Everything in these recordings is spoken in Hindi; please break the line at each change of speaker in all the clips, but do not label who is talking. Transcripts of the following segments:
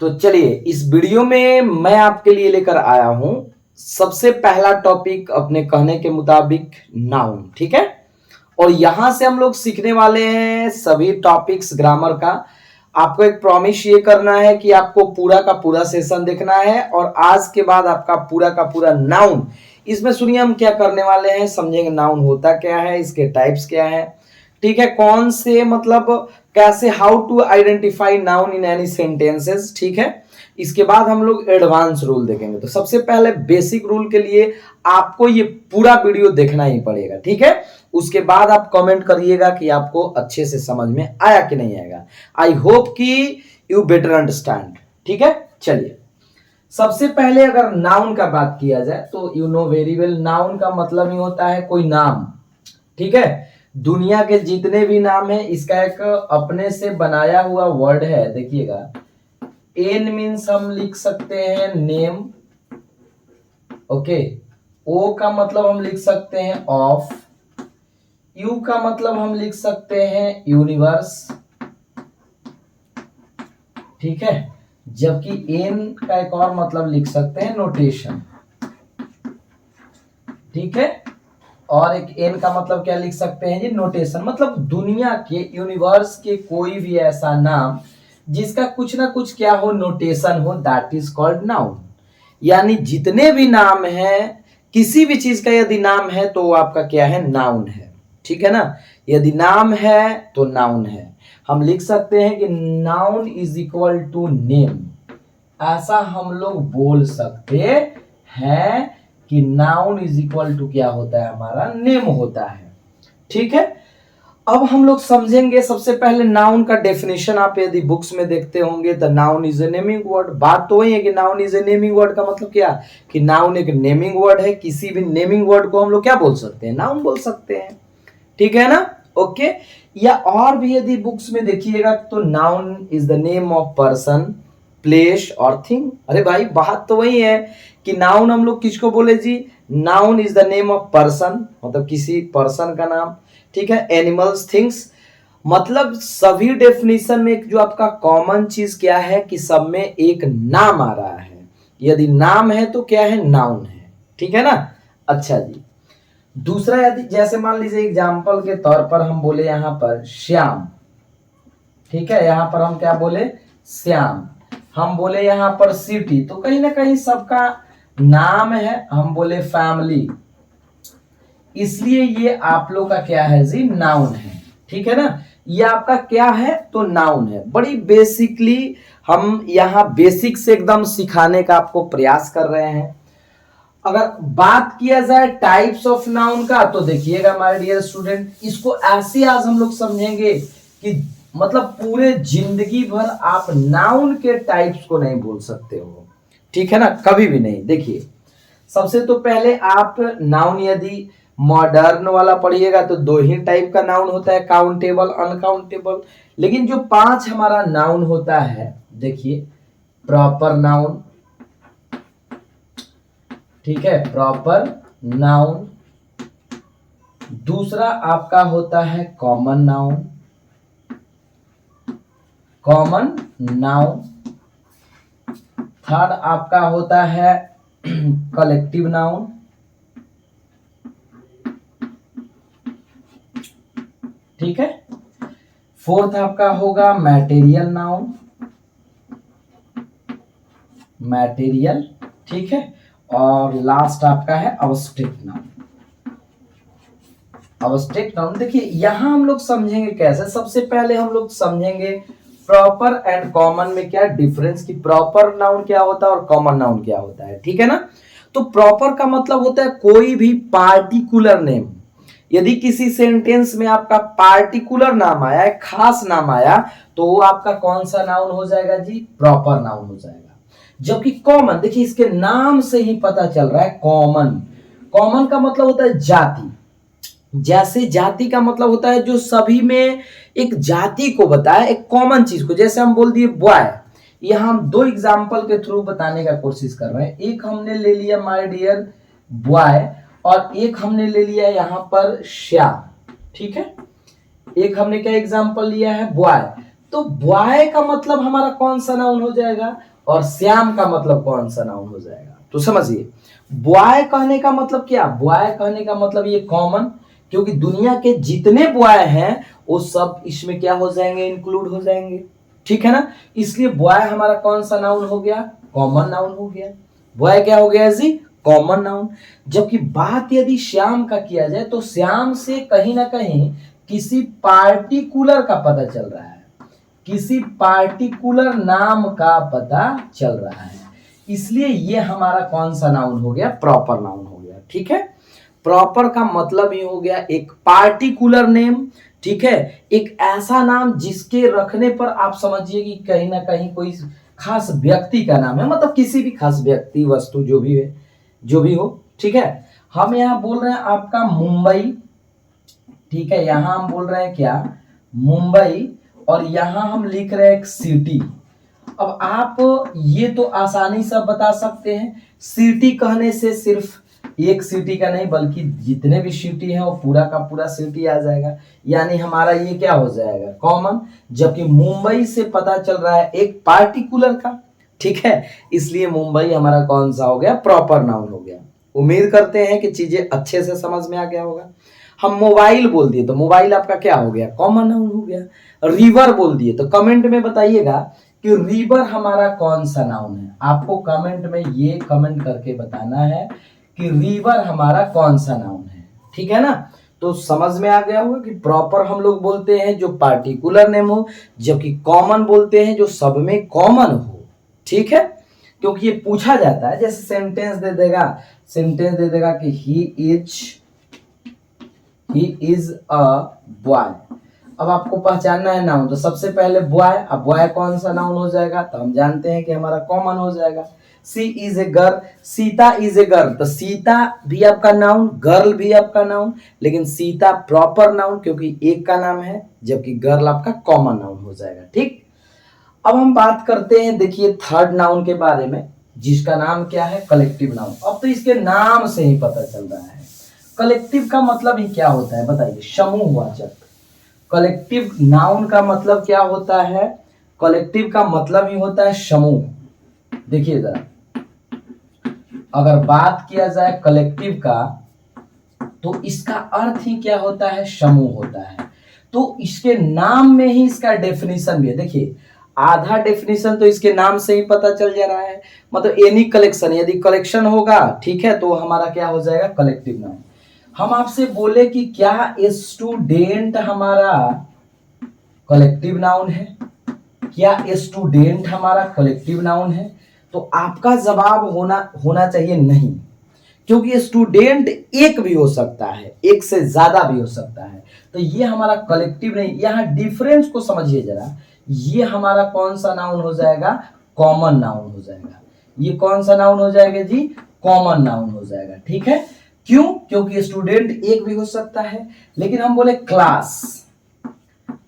तो चलिए इस वीडियो में मैं आपके लिए लेकर आया हूं सबसे पहला टॉपिक अपने कहने के मुताबिक नाउन। ठीक है, और यहां से हम लोग सीखने वाले हैं सभी टॉपिक्स ग्रामर का। आपको एक प्रॉमिस ये करना है कि आपको पूरा का पूरा सेशन देखना है और आज के बाद आपका पूरा का पूरा नाउन, इसमें सुनिए हम क्या करने वाले हैं, समझेंगे नाउन होता क्या है, इसके टाइप्स क्या है, ठीक है, कौन से मतलब कैसे, how to identify noun in any sentences. ठीक है, इसके बाद हम लोग एडवांस रूल देखेंगे। तो सबसे पहले बेसिक रूल के लिए आपको ये पूरा वीडियो देखना ही पड़ेगा। ठीक है, उसके बाद आप कमेंट करिएगा कि आपको अच्छे से समझ में आया कि नहीं आएगा। आई होप कि यू बेटर अंडरस्टैंड। ठीक है, चलिए सबसे पहले अगर नाउन का बात किया जाए तो you know very well, noun का मतलब ही होता है कोई नाम। ठीक है, दुनिया के जितने भी नाम है इसका एक अपने से बनाया हुआ वर्ड है। देखिएगा, एन मीन्स हम लिख सकते हैं नेम, ओके, ओ का मतलब हम लिख सकते हैं ऑफ, यू का मतलब हम लिख सकते हैं यूनिवर्स, ठीक है, जबकि एन का एक और मतलब लिख सकते हैं नोटेशन। ठीक है, और एक एन का मतलब क्या लिख सकते हैं जी, नोटेशन। मतलब दुनिया के, यूनिवर्स के कोई भी ऐसा नाम जिसका कुछ ना कुछ क्या हो, नोटेशन हो, दैट इज कॉल्ड नाउन। यानी जितने भी नाम हैं, किसी भी चीज का यदि नाम है तो वो आपका क्या है, नाउन है। ठीक है ना, यदि नाम है तो नाउन है। हम लिख सकते हैं कि noun is equal to name, ऐसा हम लोग बोल सकते हैं कि नाउन इज इक्वल टू क्या होता है, हमारा नेम होता है। ठीक है, अब हम लोग समझेंगे सबसे पहले नाउन का डेफिनेशन। आप यदि बुक्स में देखते होंगे तो noun is a naming word. बात तो वही है कि noun is a naming word का मतलब क्या, कि नाउन एक नेमिंग वर्ड है। किसी भी नेमिंग वर्ड को हम लोग क्या बोल सकते हैं, नाउन बोल सकते हैं। ठीक है ना, ओके। या और भी यदि बुक्स में देखिएगा तो noun is the name of person, place और थिंग। अरे भाई बात तो वही है कि नाउन हम लोग किसको बोले जी, noun is the name of person, मतलब किसी पर्सन का नाम। ठीक है, एनिमल्स, थिंग्स, मतलब सभी डेफिनेशन में एक जो आपका कॉमन चीज क्या है कि सब में एक नाम आ रहा है। यदि नाम है तो क्या है, नाउन है। ठीक है ना, अच्छा जी। दूसरा यदि जैसे मान लीजिए एग्जाम्पल के तौर पर हम बोले यहां पर श्याम, ठीक है, यहां पर हम क्या बोले, श्याम। हम बोले यहां पर सिटी, तो कहीं ना कहीं सबका नाम है। हम बोले फैमिली, इसलिए ये आप लोग का क्या है जी, नाउन है। ठीक है ना, ये आपका क्या है, तो नाउन है। बड़ी बेसिकली हम यहाँ बेसिक से एकदम सिखाने का आपको प्रयास कर रहे हैं। अगर बात किया जाए टाइप्स ऑफ नाउन का तो देखिएगा माय डियर स्टूडेंट, इसको ऐसे आज हम लोग समझेंगे कि मतलब पूरे जिंदगी भर आप नाउन के टाइप्स को नहीं भूल सकते हो। ठीक है ना, कभी भी नहीं। देखिए सबसे तो पहले आप नाउन यदि मॉडर्न वाला पढ़िएगा तो दो ही टाइप का नाउन होता है, काउंटेबल, अनकाउंटेबल। लेकिन जो 5 हमारा नाउन होता है, देखिए, प्रॉपर नाउन, ठीक है, प्रॉपर नाउन। दूसरा आपका होता है common noun, common noun. Third आपका होता है कलेक्टिव नाउन। ठीक है, फोर्थ आपका होगा मैटेरियल नाउन, मैटेरियल। ठीक है, और लास्ट आपका है अब्स्ट्रैक्ट नाउन, अब्स्ट्रैक्ट नाउन। देखिए यहां हम लोग समझेंगे कैसे, सबसे पहले हम लोग समझेंगे प्रॉपर एंड कॉमन में क्या डिफरेंस, कि प्रॉपर नाउन क्या होता है और कॉमन नाउन क्या होता है। ठीक है ना, तो प्रॉपर का मतलब होता है कोई भी पार्टिकुलर नेम। यदि किसी सेंटेंस में आपका पार्टिकुलर नाम आया है, खास नाम आया, तो वो आपका कौन सा नाउन हो जाएगा जी, प्रॉपर नाउन हो जाएगा। जबकि कॉमन, देखिए इसके नाम से ही पता चल रहा है कॉमन। कॉमन का मतलब होता है जाति। जैसे जाति का मतलब होता है जो सभी में एक जाति को बताए, एक कॉमन चीज को। जैसे हम बोल दिए बॉय, यहां हम 2 एग्जांपल के थ्रू बताने का कोशिश कर रहे हैं। एक हमने ले लिया माय डियर बॉय, और एक हमने ले लिया यहां पर श्याम। ठीक है, एक हमने क्या एग्जांपल लिया है, बॉय। तो बॉय का मतलब हमारा कौन सा नाउन हो जाएगा और श्याम का मतलब कौन सा नाउन हो जाएगा। तो समझिए, बॉय कहने का मतलब क्या, बॉय कहने का मतलब ये कॉमन, क्योंकि दुनिया के जितने बॉय हैं वो सब इसमें क्या हो जाएंगे, इंक्लूड हो जाएंगे। ठीक है ना, इसलिए बॉय हमारा कौन सा नाउन हो गया, कॉमन नाउन हो गया। बॉय क्या हो गया जी, कॉमन नाउन। जबकि बात यदि श्याम का किया जाए तो श्याम से कहीं ना कहीं किसी पार्टिकुलर का पता चल रहा है, किसी पार्टिकुलर नाम का पता चल रहा है, इसलिए ये हमारा कौन सा नाउन हो गया, प्रॉपर नाउन हो गया। ठीक है, प्रॉपर का मतलब ये हो गया एक पार्टिकुलर नेम। ठीक है, एक ऐसा नाम जिसके रखने पर आप समझिए कि कहीं ना कहीं कोई खास व्यक्ति का नाम है, मतलब किसी भी खास व्यक्ति वस्तु जो भी है, जो भी हो। ठीक है, हम यहाँ बोल रहे हैं आपका मुंबई। ठीक है, यहाँ हम बोल रहे हैं क्या, मुंबई, और यहाँ हम लिख रहे हैं एक सिटी। अब आप ये तो आसानी से बता सकते हैं, सिटी कहने से सिर्फ एक सिटी का नहीं बल्कि जितने भी सिटी हैं वो पूरा का पूरा सिटी आ जाएगा, यानी हमारा ये क्या हो जाएगा, कॉमन। जबकि मुंबई से पता चल रहा है एक पार्टिकुलर का। ठीक है, इसलिए मुंबई हमारा कौन सा हो गया, प्रॉपर नाउन हो गया। उम्मीद करते हैं कि चीजें अच्छे से समझ में आ गया होगा। हम मोबाइल बोल दिए तो मोबाइल आपका क्या हो गया, कॉमन नाउन हो गया। रिवर बोल दिए तो कमेंट में बताइएगा कि रिवर हमारा कौन सा नाउन है। आपको कमेंट में ये कमेंट करके बताना है कि रिवर हमारा कौन सा नाउन है। ठीक है ना, तो समझ में आ गया होगा कि प्रॉपर हम लोग बोलते हैं जो पार्टिकुलर नेम हो, जबकि कॉमन बोलते हैं जो सब में कॉमन हो। ठीक है, क्योंकि ये पूछा जाता है, जैसे सेंटेंस दे देगा, सेंटेंस दे देगा कि ही इज अ बॉय। अब आपको पहचानना है नाउन, तो सबसे पहले बॉय। अब बॉय कौन सा नाउन हो जाएगा, तो हम जानते हैं कि हमारा कॉमन हो जाएगा। She is a girl, Sita is a girl, तो सीता भी आपका नाउन, गर्ल भी आपका नाउन, लेकिन सीता प्रॉपर नाउन क्योंकि एक का नाम है, जबकि गर्ल आपका कॉमन नाउन हो जाएगा। ठीक, अब हम बात करते हैं, देखिए थर्ड नाउन के बारे में, जिसका नाम क्या है, कलेक्टिव नाउन। अब तो इसके नाम से ही पता चल रहा है कलेक्टिव का मतलब ही क्या होता है, बताइए, समूहवाचक। कलेक्टिव नाउन का मतलब क्या होता है, कलेक्टिव का मतलब ही होता है समूह। देखिए जरा, अगर बात किया जाए कलेक्टिव का तो इसका अर्थ ही क्या होता है, समूह होता है। तो इसके नाम में ही इसका डेफिनेशन भी है। देखिए, आधा डेफिनेशन तो इसके नाम से ही पता चल जा रहा है, मतलब एनी कलेक्शन, यदि कलेक्शन होगा, ठीक है, तो हमारा क्या हो जाएगा, कलेक्टिव नाउन। हम आपसे बोले कि क्या स्टूडेंट हमारा कलेक्टिव नाउन है, क्या स्टूडेंट हमारा कलेक्टिव नाउन है, तो आपका जवाब होना चाहिए नहीं, क्योंकि स्टूडेंट एक भी हो सकता है, एक से ज्यादा भी हो सकता है, तो ये हमारा कलेक्टिव नहीं। यहाँ डिफरेंस को समझिए जरा, ये हमारा कौन सा नाउन हो जाएगा, कॉमन नाउन हो जाएगा। ये कौन सा नाउन हो जाएगा जी, कॉमन नाउन हो जाएगा। ठीक है, क्यों, क्योंकि स्टूडेंट एक भी हो सकता है। लेकिन हम बोले क्लास,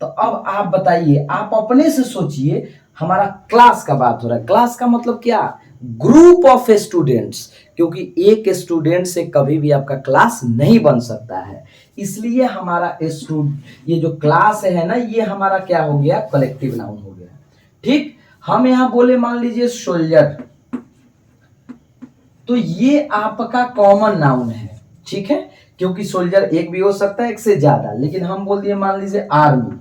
तो अब आप बताइए, आप अपने से सोचिए, हमारा क्लास का बात हो रहा है, क्लास का मतलब क्या, ग्रुप ऑफ स्टूडेंट्स, क्योंकि एक स्टूडेंट से कभी भी आपका क्लास नहीं बन सकता है, इसलिए हमारा ये जो क्लास है ना, ये हमारा क्या हो गया, कलेक्टिव नाउन हो गया। ठीक, हम यहां बोले मान लीजिए सोल्जर, तो ये आपका कॉमन नाउन है। ठीक है, क्योंकि सोल्जर एक भी हो सकता है, एक से ज्यादा। लेकिन हम बोल दिए मान लीजिए आर्मी,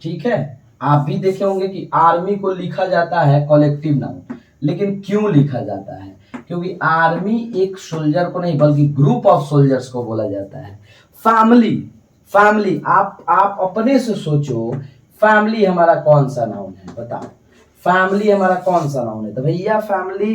ठीक है, आप भी देखे होंगे कि आर्मी को लिखा जाता है कलेक्टिव नाउन, लेकिन क्यों लिखा जाता है, क्योंकि आर्मी एक सोल्जर को नहीं बल्कि ग्रुप ऑफ सोल्जर्स को बोला जाता है। फैमिली, फैमिली आप अपने से सोचो, फैमिली हमारा कौन सा नाउन है, बताओ, फैमिली हमारा कौन सा नाउन है, तो भैया फैमिली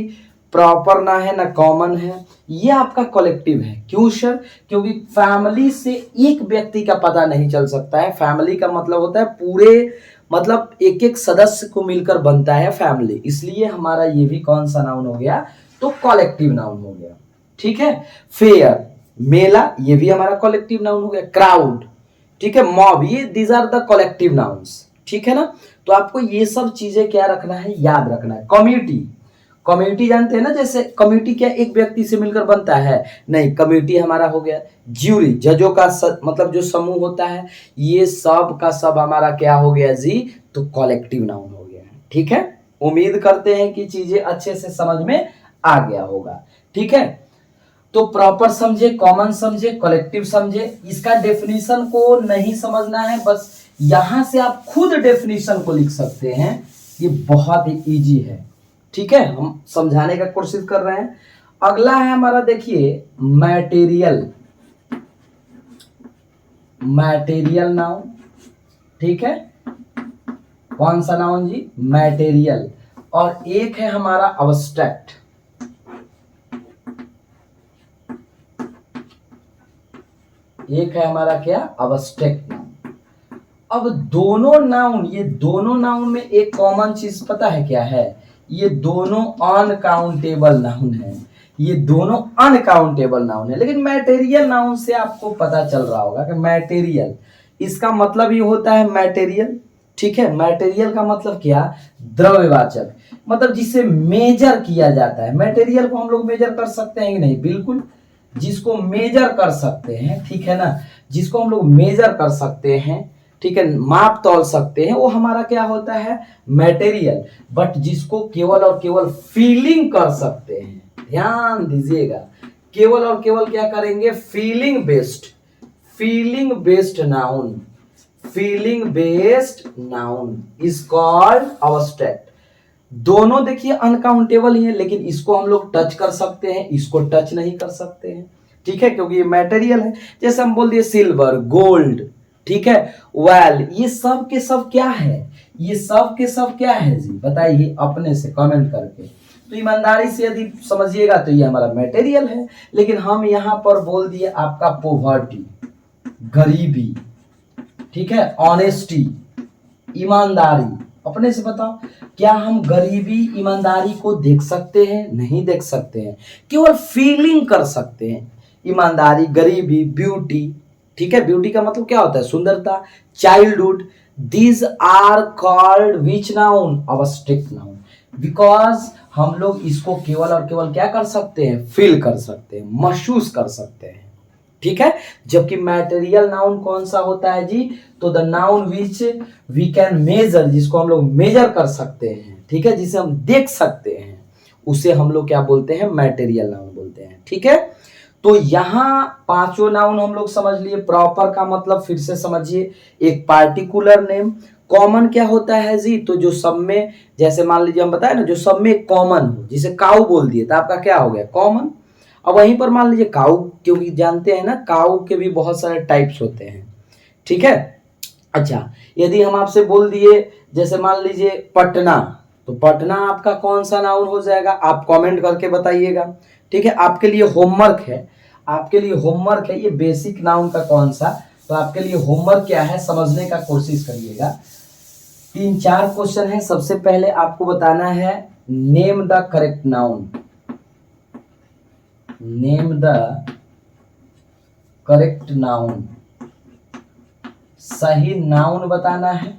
प्रॉपर ना है ना कॉमन है, ये आपका कलेक्टिव है। क्यों सर, क्योंकि फैमिली से एक व्यक्ति का पता नहीं चल सकता है, फैमिली का मतलब होता है पूरे, मतलब एक एक सदस्य को मिलकर बनता है फैमिली, इसलिए हमारा ये भी कौन सा नाउन हो गया, तो कलेक्टिव नाउन हो गया। ठीक है, फेयर, मेला, ये भी हमारा कलेक्टिव नाउन हो गया। क्राउड, ठीक है, मॉब, ये these are the collective nouns. ठीक है ना, तो आपको ये सब चीजें क्या रखना है, याद रखना है। कम्युनिटी, कम्युनिटी जानते हैं ना, जैसे कम्युनिटी क्या एक व्यक्ति से मिलकर बनता है, नहीं, कम्युनिटी हमारा हो गया ज्यूरी, जजों का मतलब जो समूह होता है, ये सब का सब हमारा क्या हो गया जी, तो कलेक्टिव नाउन हो गया। ठीक है, उम्मीद करते हैं कि चीजें अच्छे से समझ में आ गया होगा। ठीक है, तो प्रॉपर समझे, कॉमन समझे, कलेक्टिव समझे। इसका डेफिनेशन को नहीं समझना है, बस यहां से आप खुद डेफिनेशन को लिख सकते हैं, ये बहुत ही इजी है। ठीक है, हम समझाने का कोशिश कर रहे हैं। अगला है हमारा, देखिए, मैटेरियल, मैटेरियल नाउन। ठीक है, कौन सा नाउन जी, मैटेरियल। और एक है हमारा अब्स्ट्रैक्ट, एक है हमारा क्या, अब्स्ट्रैक्ट नाउन। अब दोनों नाउन, ये दोनों नाउन में एक कॉमन चीज पता है क्या है, ये दोनों अनकाउंटेबल नाउन है, ये दोनों अनकाउंटेबल नाउन है। लेकिन मैटेरियल नाउन से आपको पता चल रहा होगा कि मैटेरियल, इसका मतलब ये होता है मैटेरियल। ठीक है, मैटेरियल का मतलब क्या, द्रव्यवाचक, मतलब जिसे मेजर किया जाता है। मैटेरियल को हम लोग मेजर कर सकते हैं कि नहीं, बिल्कुल, जिसको मेजर कर सकते हैं, ठीक है ना, जिसको हम लोग मेजर कर सकते हैं, ठीक है, माप तौल सकते हैं, वो हमारा क्या होता है, मटेरियल। बट जिसको केवल और केवल फीलिंग कर सकते हैं, ध्यान दीजिएगा, केवल और केवल क्या करेंगे, feeling based, feeling based noun, feeling based noun is called abstract. दोनों देखिए अनकाउंटेबल ही है, लेकिन इसको हम लोग टच कर सकते हैं, इसको टच नहीं कर सकते हैं। ठीक है, क्योंकि ये मटेरियल है। जैसे हम बोल दिए सिल्वर, गोल्ड, ठीक है, वेल, ये सब के सब क्या है, ये सब के सब क्या है जी, बताइए अपने से कमेंट करके। तो ईमानदारी से यदि समझिएगा तो ये हमारा मटेरियल है। लेकिन हम यहां पर बोल दिए आपका पोवर्टी, गरीबी, ठीक है, ऑनेस्टी, ईमानदारी। अपने से बताओ, क्या हम गरीबी ईमानदारी को देख सकते हैं, नहीं देख सकते हैं, केवल फीलिंग कर सकते हैं। ईमानदारी, गरीबी, ब्यूटी, ठीक है, ब्यूटी का मतलब क्या होता है, सुंदरता, childhood, these are called which noun, abstract noun, because हम लोग इसको केवल और केवल क्या कर सकते हैं, फील कर सकते हैं, महसूस कर सकते हैं। ठीक है, जबकि मैटेरियल नाउन कौन सा होता है जी, तो the noun which we can measure, जिसको हम लोग मेजर कर सकते हैं, ठीक है, जिसे हम देख सकते हैं, उसे हम लोग क्या बोलते हैं, मैटेरियल नाउन बोलते हैं। ठीक है, तो यहां पांचों नाउन हम लोग समझ लिए। प्रॉपर का मतलब फिर से समझिए, एक पार्टिकुलर नेम। कॉमन क्या होता है जी, तो जो सब में, जैसे मान लीजिए हम बताए ना, जो सब में कॉमन हो, जिसे काऊ बोल दिए तो आपका क्या हो गया, कॉमन। अब वहीं पर मान लीजिए काऊ, क्योंकि जानते हैं ना काऊ के भी बहुत सारे टाइप्स होते हैं। ठीक है, अच्छा, यदि हम आपसे बोल दिए, जैसे मान लीजिए पटना, तो पटना आपका कौन सा नाउन हो जाएगा, आप कमेंट करके बताइएगा। ठीक है, आपके लिए होमवर्क है, आपके लिए होमवर्क है, ये बेसिक नाउन का कौन सा, तो आपके लिए होमवर्क क्या है, समझने का कोशिश करिएगा। 3-4 क्वेश्चन है। सबसे पहले आपको बताना है, name the correct noun, name the correct noun, सही नाउन बताना है।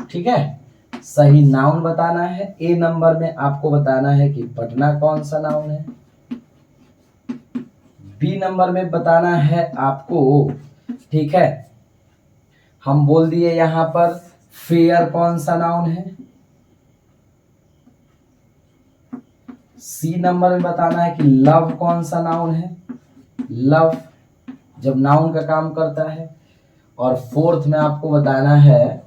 ठीक है, सही नाउन बताना है। ए नंबर में आपको बताना है कि पटना कौन सा नाउन है। बी नंबर में बताना है आपको, ठीक है, हम बोल दिए यहां पर फेयर कौन सा नाउन है। सी नंबर में बताना है कि लव कौन सा नाउन है, लव जब नाउन का काम करता है। और फोर्थ में आपको बताना है,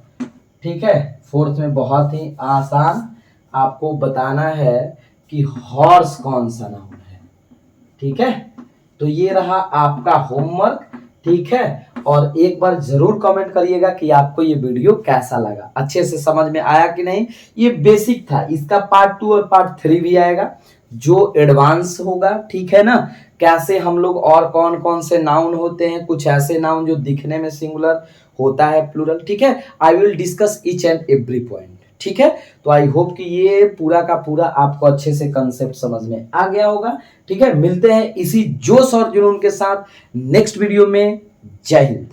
ठीक है, फोर्थ में बहुत ही आसान आपको बताना है कि हॉर्स कौन सा नाउन है। ठीक है, तो ये रहा आपका होमवर्क। ठीक है, और एक बार जरूर कमेंट करिएगा कि आपको ये वीडियो कैसा लगा, अच्छे से समझ में आया कि नहीं। ये बेसिक था, इसका पार्ट 2 और पार्ट 3 भी आएगा जो एडवांस होगा। ठीक है ना, कैसे हम लोग और कौन कौन से नाउन होते हैं, कुछ ऐसे नाउन जो दिखने में सिंगुलर होता है, प्लूरल। ठीक है, I will discuss each and every point. ठीक है, तो आई होप कि ये पूरा का पूरा आपको अच्छे से कंसेप्ट समझ में आ गया होगा। ठीक है, मिलते हैं इसी जोश और जुनून के साथ नेक्स्ट वीडियो में। जय हिंद।